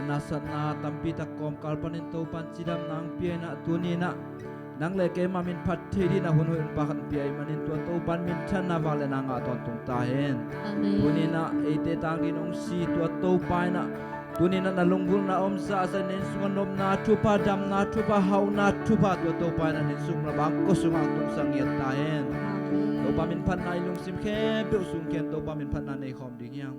nasana tampi takom kalpanin topan sidam nang piena tunina nang leke mamin pathiri na hunoi pakan piai manin tua topan min chana vale nanga ton tung tahen tunina ete tang dinong si tua topai na tunina na lungbul na omsa sa nin sunganom na tupa dam na tupa hau na tupa tua topai na nin sung na bangko sungang tung sangiat tahen topa min pan na ilung sim khem pe usung ken topa min pan na nei khom ding yang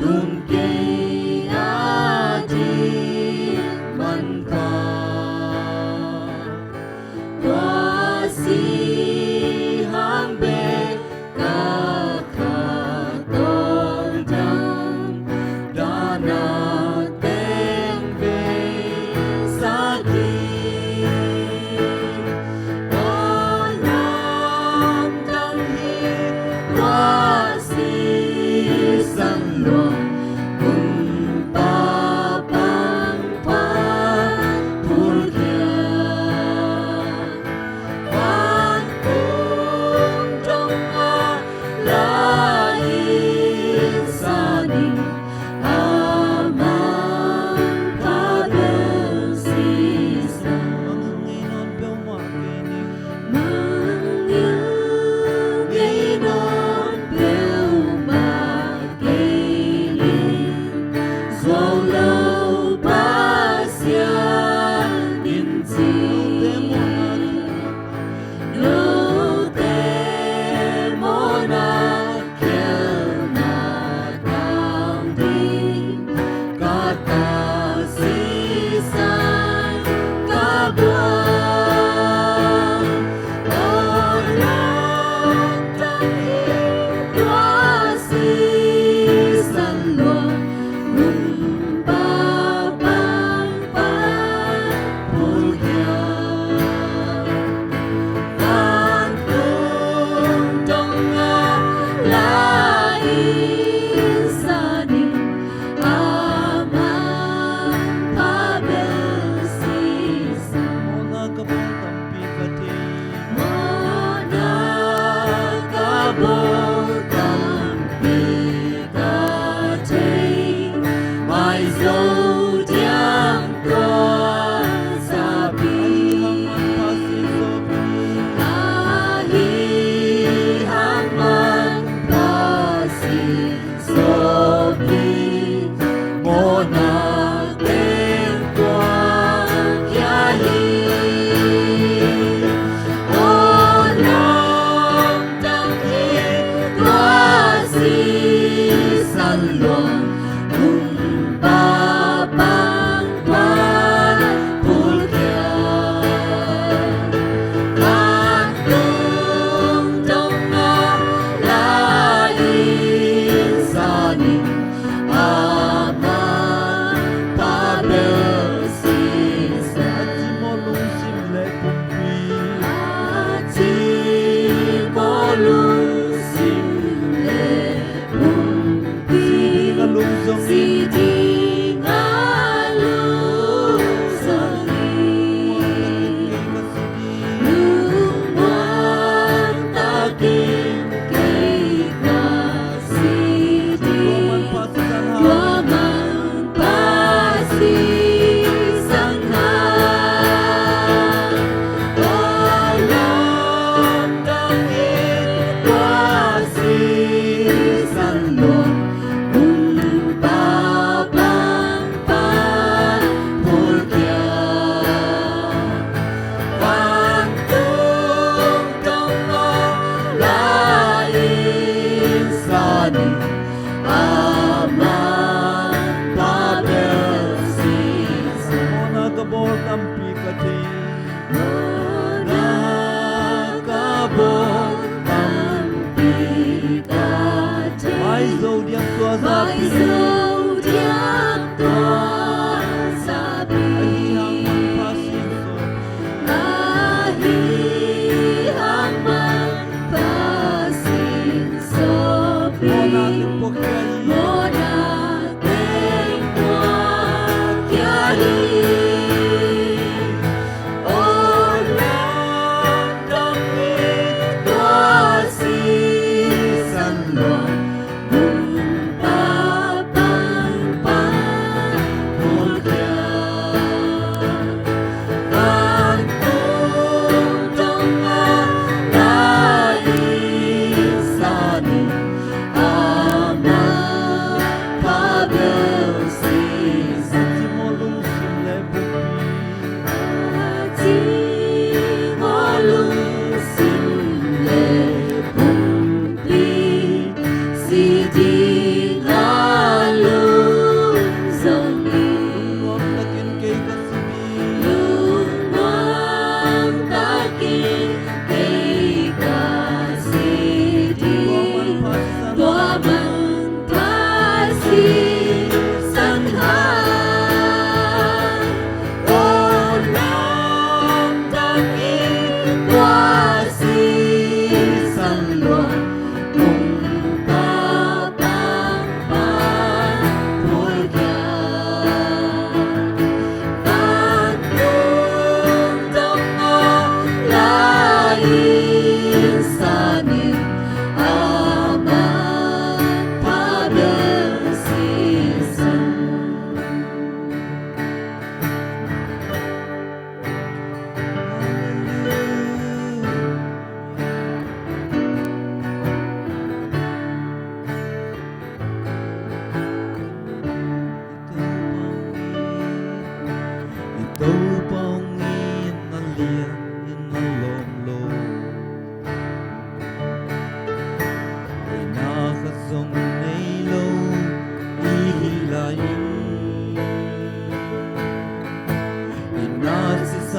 Tung kê a di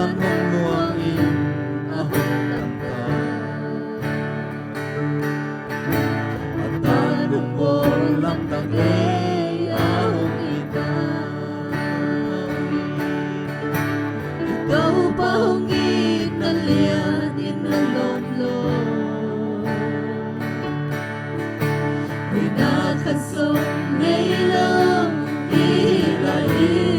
san hong luang in ahong tanta atan hong bolam tang ahong ita ikaw pahungit na liyan inalomlo winakansong ngaylang ilahin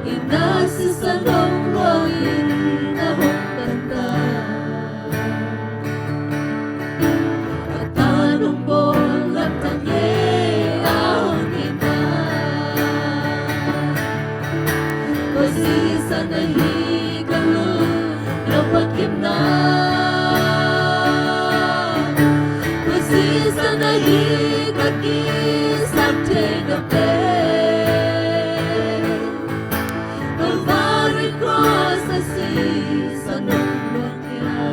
inasisalong luangin ahong kanta at anong bolang tangi ahong ina Pasisa na higalo dapat kimna Pasisa na higaki sakte na pe Calvary cross na sisa nung luangya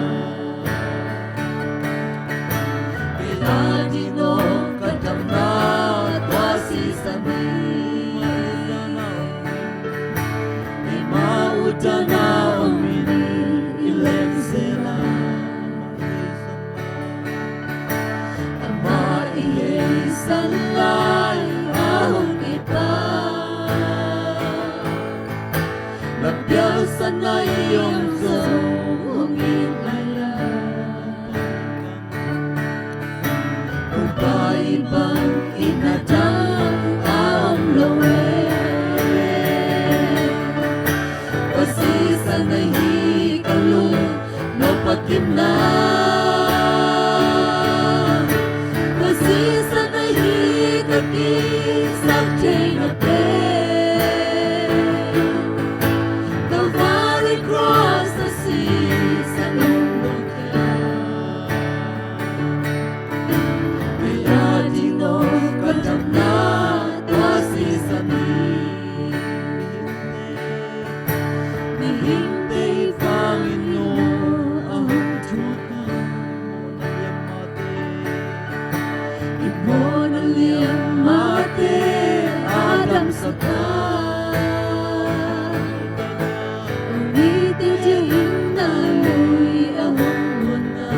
Iladino katamnat wasisa ni Mautana umini ilensela Ama iyay salay ahong ipa Nagbiyasan na iyong zong ilaya Ubaibang inatang ang lawe Pasisa na hikalo no pagkimna Pasisa na hikaki sakte na pe Calvary cross na sisa nung bukya Kaya di no katamnat wasisa ni Hintay Panginoon ang tukan Ibon ang liyang mate Adam sa Umitin diyang naloy ahong muna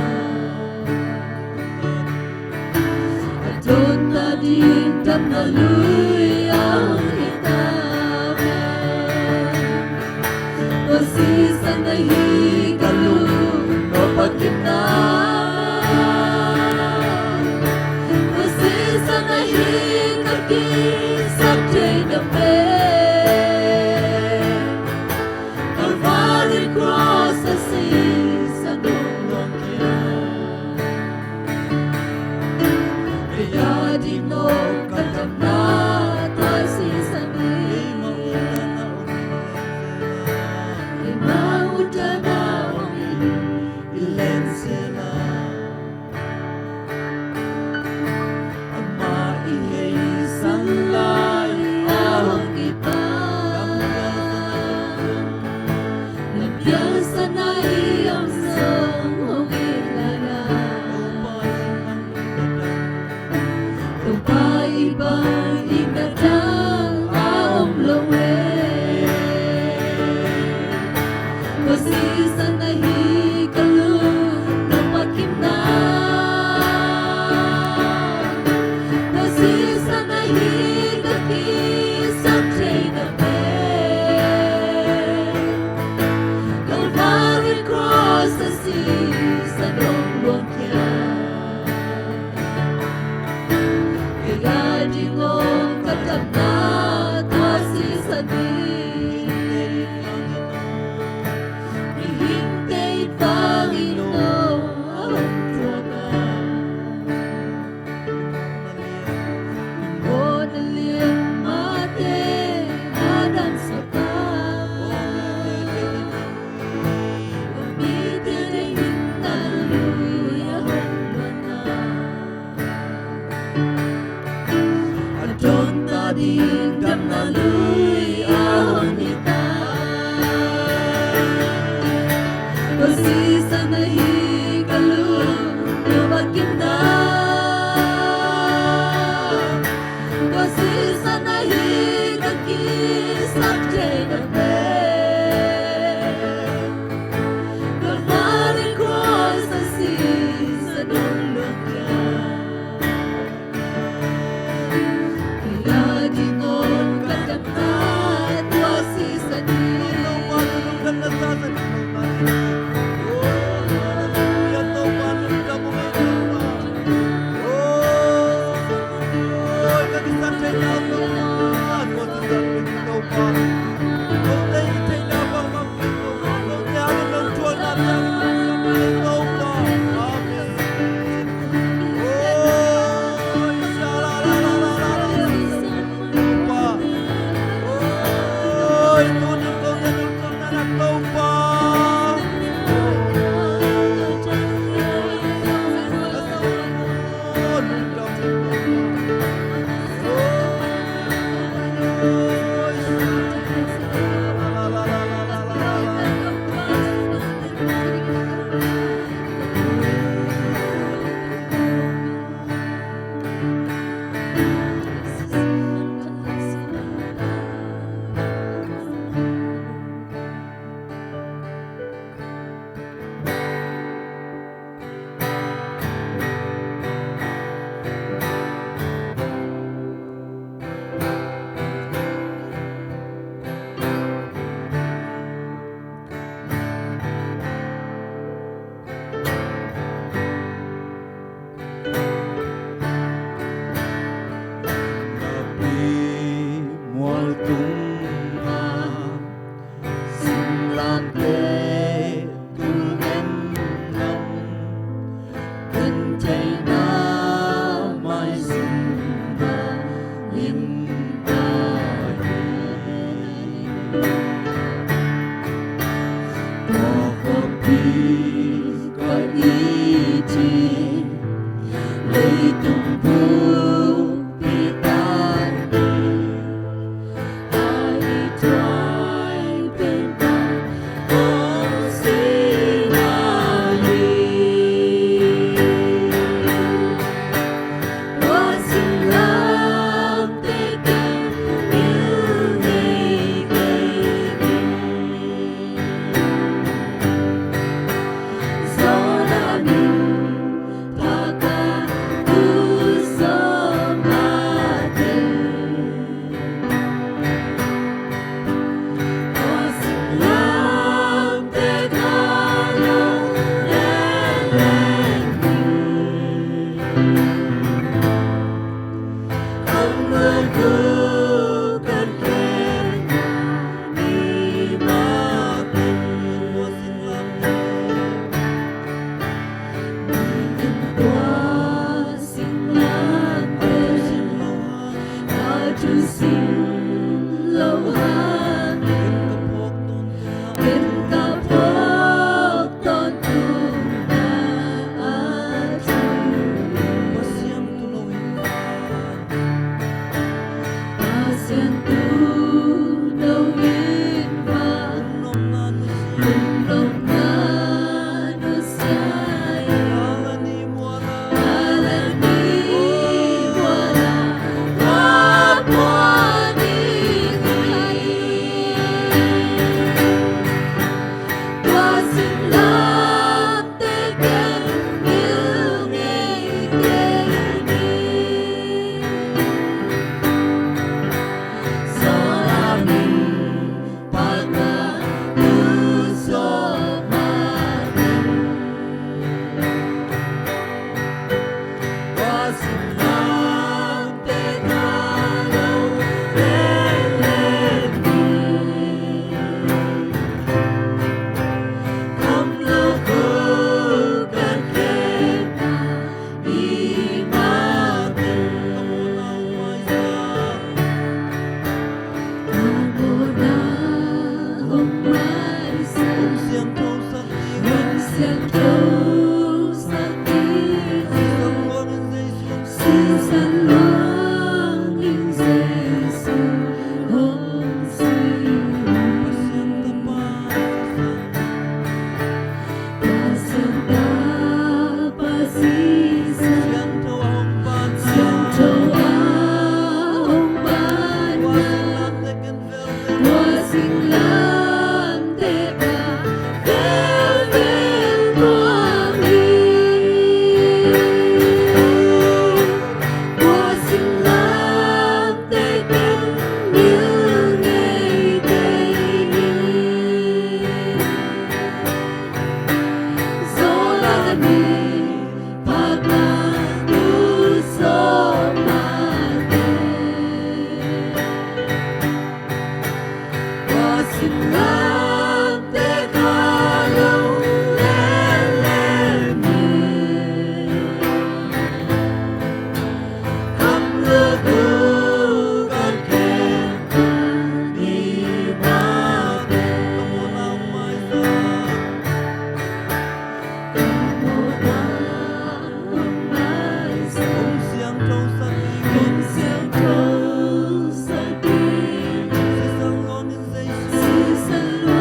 Aton na din tam naloy ahong itabe Pasisa na higalo no pagkimna Pasisa na higaki sakte na pe Calvary cross na sisa nung luangya Kaya di no katamnat wasisa ni có không khí có ý chí lấy tung vũ vì ta đi ai thoái bên ta ông xin đi tôi xin làm để cảm yêu ngày ngày gió đã mình Paka kusama te o xin làm để ta lâu lên không người cứ cần khen đi mà tình o xin làm Qua xin làm tên Aju xin lâu han Bên cả phước tôn tung na aju Pasien tu nâu yên vang Nung nông na nu siay Alani wala kapwa ni Qua xin làm để cảm yêu ngày ngày gió đã mình Paka kusama Qua xin làm để ta lâu lên không lúc cứ cần khen đi mà tình Amona hôm mai sáng Hương xiang thâu sắc đi Xin sẵn loang in Giê-xu hôm xin Pasienta pasisa Siang thâu ông ban Qua xin làm để ta về bên quang minh Qua xin làm để cảm yêu ngày ngày gió đã mình Paka kusama te Qua xin làm để ta lâu lên không lúc cứ cần khen đi mà Hãy subscribe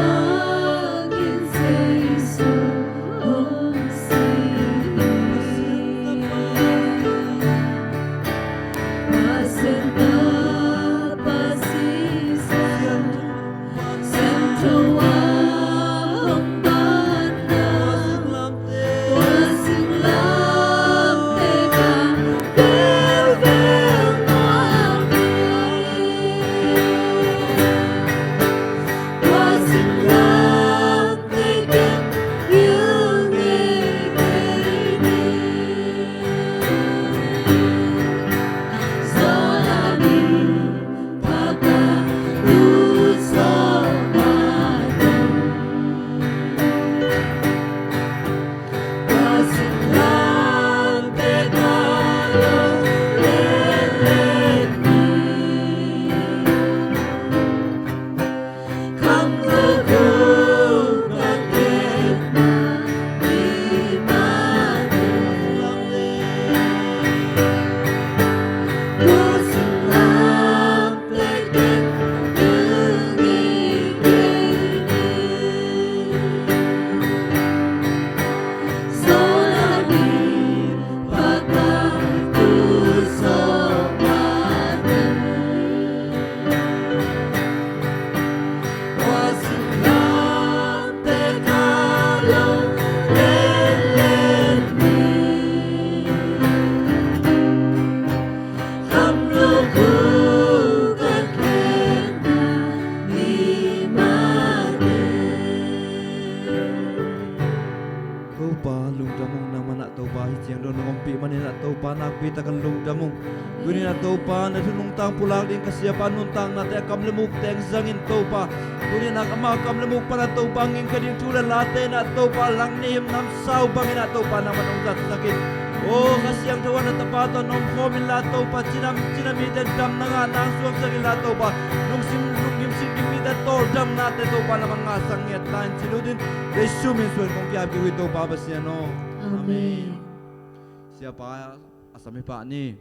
pita kan lung damung duni na topa na tunung tang pulang ding kasiapan nuntang na te kam lemuk teng zangin topa duni na kama kam lemuk para topa nging kading tulan late na topa lang nihim nam sau bangin na topa na manong zat sakit oh kasiang tawa na tapato nom homin la topa cinamitan dam na nga nang suwag sakit la topa nung simlungim simimitan tor dam na te topa na mga sangyat lain sinudin resumin suwan kong kiyab kiwi topa ba siya no Amen. siapa asami pak ni